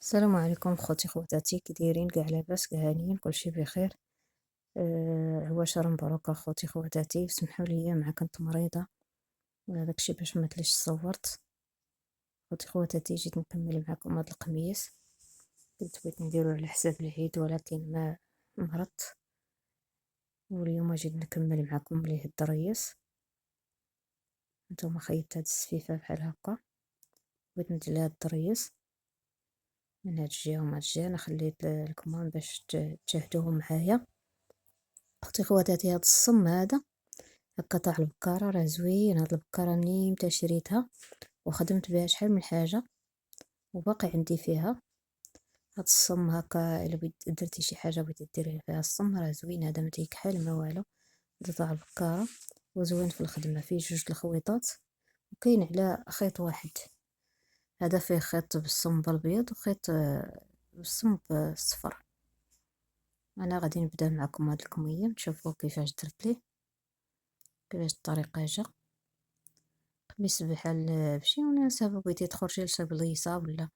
السلام عليكم خوتي خواتاتي، كي دايرين؟ كاع لاباس؟ كاع هانيين؟ كلشي بخير؟ عواشر مبروكه خوتي خواتاتي. سمحوا لي مع كنت مريضه، داكشي باش ما تليش صورت. خوتي خواتاتي، جيت نكمل معكم هاد القميص. كنت بغيت نديرو على حساب العيد ولكن ما مرضت، واليوم جيت نكمل معكم ليه الدريس. نتوما خيطت هاد السفيفه بحال هكا، بغيت ندير لها الدريس من هاد الجهه ومن هاد الجهه. انا خليت الكمام باش تشاهدوه معايا. اختي خواتاتي، هاد الصم هذا هكا تاع البكاره راه زوين. هاد البكاره منين متى شريتها وخدمت بها شحال من حاجه وباقي عندي فيها. هاد الصم هكا الا بغيت درتي شي حاجه بغيتي ديري فيها الصم راه زوين. هذا ما تيكحل ما والو، هذا تاع البكاره وزوين في الخدمه. فيه جوج الخويطات وكاين على خيط واحد. هذا فيه خيط بالصم بالابيض وخيط بالصم بالصفر. انا غادي نبدا معكم هاد الكميه تشوفوا كيفاش درت ليه، كيفاش الطريقه جا. قميص بحال بشي مناسبة بغيتي تخرجي لشي بليصة، ولا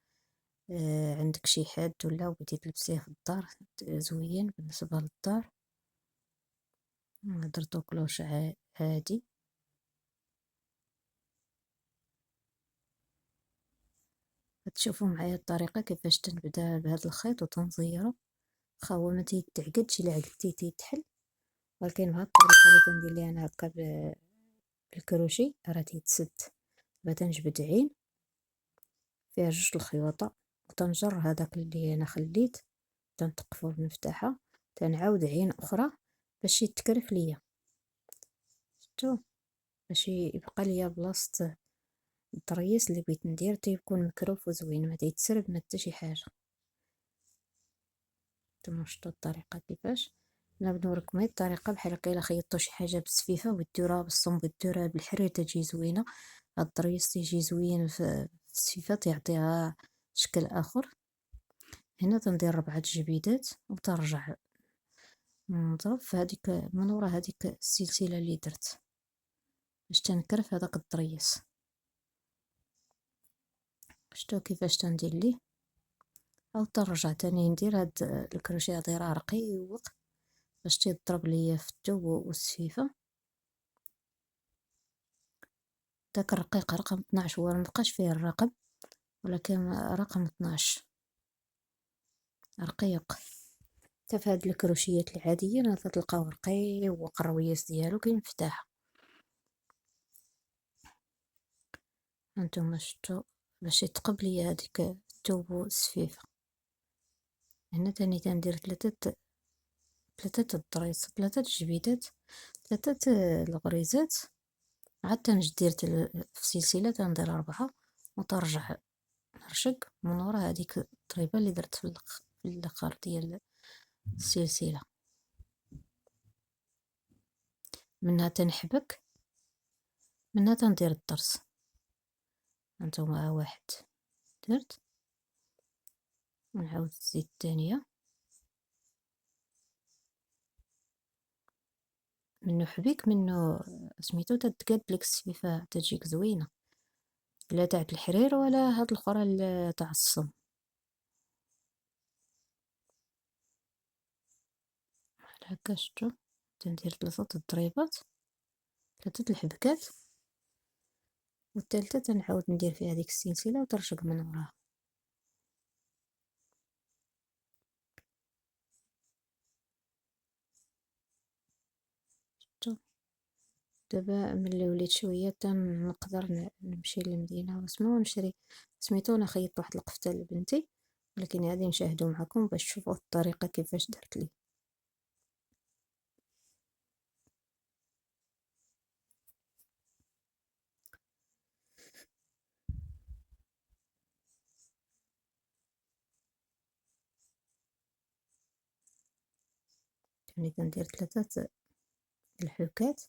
عندك شي حد، ولا بغيتي تلبسيه في الدار زوين بالنسبة للدار. درتو كلوش عادي. تشوفوا معايا الطريقة كيفاش تنبدا بهذا الخيط وتنزيرو. خا هو ما تيتعقدش، الا عقدتيه تيتحل، ولكن بهذه الطريقة اللي كندير ليها انا هكا بالكروشي راه تيتسد. تنجبد عين فيها جوج الخيوطة وتنجر هذاك اللي انا خليت، تنتقفو بمفتاحة، تنعاود عين اخرى باش يتكرف ليا. شفتو؟ باش يبقى ليا بلاصة الطريس اللي بغيت ندير تيكون مكروف وزوين، ما تيتسرب ما حتى شي حاجة. نتوما شفتو الطريقة كيفاش. انا بنوريكم هاد الطريقة بحال هكا. الا خيطتو شي حاجة بالسفيفة وديروها بالصنب وديروها بالحرير تجي زوينة. هاد الطريس تيجي زوين في السفيفة، تيعطيها شكل اخر. هنا تندير 4 جبيدات وترجع نضرب في هذيك من ورا هذيك السلسلة اللي درت باش تنكرف هذاك الطريس. شفتو كيفاش تندير ليه. او ترجع تاني ندير هاد الكروشيه دايره رقيق باش تضرب ليا في الثوب والسفيفه. داك الرقيق رقم 12، هو مبقاش فيه الرقم ولكن رقم 12 رقيق. حتى في هاد الكروشيات العاديه راه تلقاو رقيق والقرويس ديالو كاين مفتاح. هانتوما شفتو باش يتقب ليا هذيك الثوب والسفيفه. هنا تاني تندير ثلاثة الضريس، 3 جبيدات، 3 الغريزات. عاد تنجدير في سلسلة تندير 4 وترجع نرشق من ورا هذيك الطريبة اللي درت في الاخر ديال السلسلة. منها تنحبك، منها تندير الضرس. هانتوما واحد درت، ونعاود نزيد الثانية. منو حبيك منو سميتو تتقاد لك السفيفة تجيك زوينة، لا تاع الحرير ولا هاد الاخرى تاع الصم. هكا شفتو تندير 3 الضريبات، 3 الحبكات، والثالثة تنعاود ندير فيها هذيك السلسلة وترشق من وراها. شفتو؟ دابا ملي وليت شوية تنقدر نمشي للمدينة واسمو ونشري سميتو. انا خيطت واحد القفطة لبنتي، ولكن غادي نشاهدو معكم باش تشوفوا الطريقة كيفاش درت لي. يعني كندير 3 الحبكات،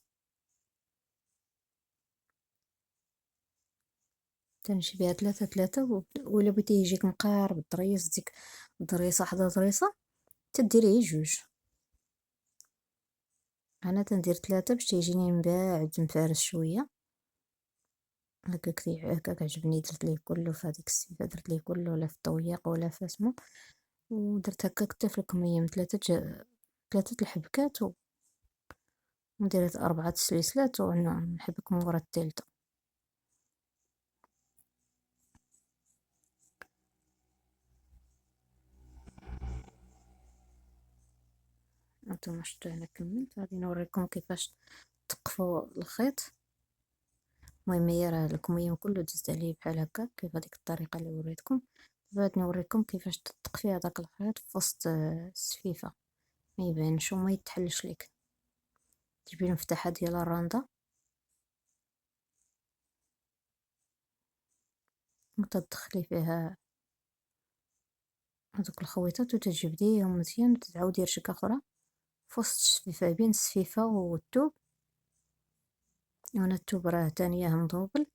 تنمشي بها 3 ولا بغيتي يجيك مقارب الضريس ديك ضريصة حدا ضريصة تديري جوج. انا تندير 3 باش تيجيني من بعد مفارس شوية. هكاك عجبني، درت ليه كله في هذيك السيفه، درت ليه كله ولا في الطويق ولا في اسمه، ودرت هكاك حتى في الكمية من ثلاثة الحبكات ودرت 4 سلسلات ونحبك مورا التالتة. هانتوما شتو انا كملت، غادي نوريكم كيفاش تقفوا الخيط. المهم هي راه الكمية كله دزت عليه بحال هكا كيف هذيك الطريقة اللي وريتكم. دابا غادي نوريكم كيفاش تقفي هذاك الخيط في وسط السفيفة، ما يبانش وما يتحلش ليك. تجيبي المفتاحة ديال الراندا وتدخلي فيها هذوك الخويطات وتجبديهم مزيان وتعاودي رشقة أخرى في وسط السفيفة بين السفيفة والثوب. وانا الثوب راه تانية مضوبل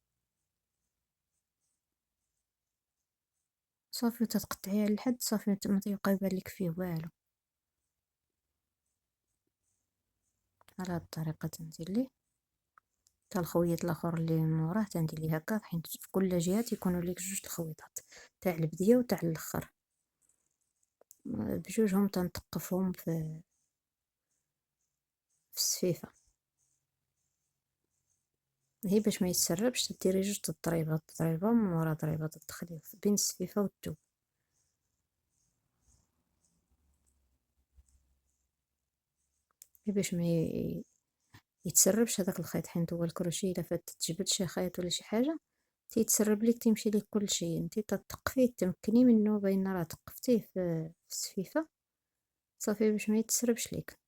صافي، وتتقطعيه على الحد صافي ما تيبقى يبان لك فيه والو. على هاد الطريقة تندير ليه حتى الخويط الاخر اللي من وراه تندير ليه هكا، حيت في كل جهه تيكونوا ليك 2 الخويطات تاع البديه وتاع الاخر، بجوجهم تنتقفهم في السفيفه. هي باش ما يتسربش تديري 2 الضريبات، ضريبه من ورا ضريبه تدخليه بين السفيفه والثوب. هي باش ما يتسربش هذاك الخيط، حيت هو الكروشيه الا فات تجبد شي خيط ولا شي حاجه تيتسرب ليك، تيمشي ليك كل شيء. انت تتقفيه تمكني منه بين راه تقفتيه في السفيفه صافي باش ما يتسربش ليك.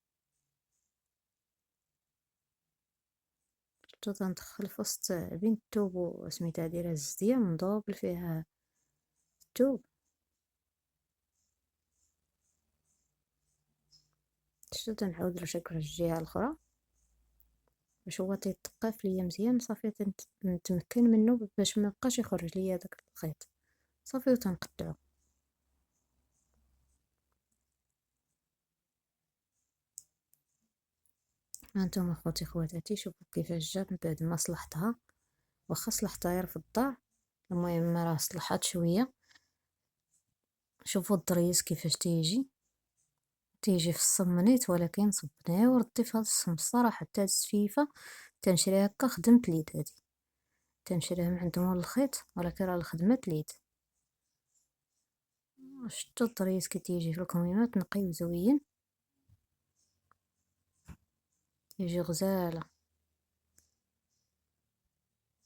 شتو تندخل في وسط بين الثوب وسميتها دايره الزديه مضوبل فيها الثوب. شتو تنعاود نشكل الجهه الاخرى باش هو تيتقف ليا مزيان صافي، نتمكن منه باش ما بقاش يخرج ليا داك الخيط صافي وتنقطعو. هانتوما خوتي خواتاتي شوفوا كيفاش جات من بعد ما صلحتها، واخا صلحتها غير في الدار المهم راه صلحات شويه. شوفوا الضريس كيفاش تيجي في الصمنيت، ولكن صبناه وردي في هذا الصم الصراحه حتى السفيفه تنشريها هكا خدمت اليد هادي، تنشريها من عند مول الخيط ولكن راه خدمة اليد. شتو الضريس كي تيجي في الكميمات نقي وزوين، تيجي غزاله.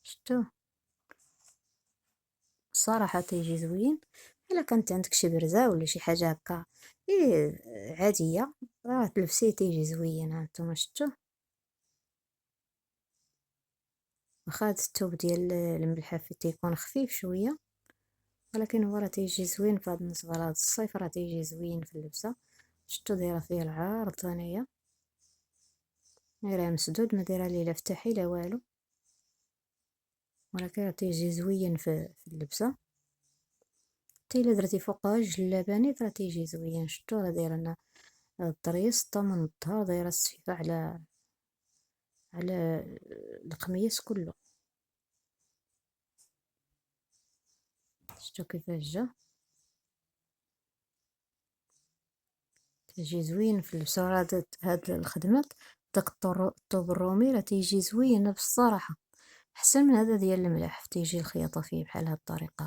شتو الصراحه تيجي زوين. الا كانت عندك شي برزه ولا شي حاجه هكا ايه عاديه راه تلبسيه تيجي زوين. هانتوما شتو واخا هاد الثوب ديال الملحفه تيكون خفيف شويه ولكن هو راه تيجي زوين في هاد النسبه لهاد الصيف، راه تيجي زوين في اللبسه. شتو دايره فيه العارض انايا دايره مسدود ما دايره ليه لا فتحي لا والو، ولكن راه تيجي زوين في اللبسه. حتى الا درتي فوقها جلابانيت راه تيجي زوين. شتو راه دايره لنا الطريس حتى من الظهر، دايره السفيفه على القميص كله. شتو كيفاش جا تيجي زوين في اللبسه. راه هاد الخدمه داك الطوب الرومي راه تيجي زوين بصراحه، احسن من هذا ديال الملاح تيجي الخياطه فيه بحال هاد الطريقه.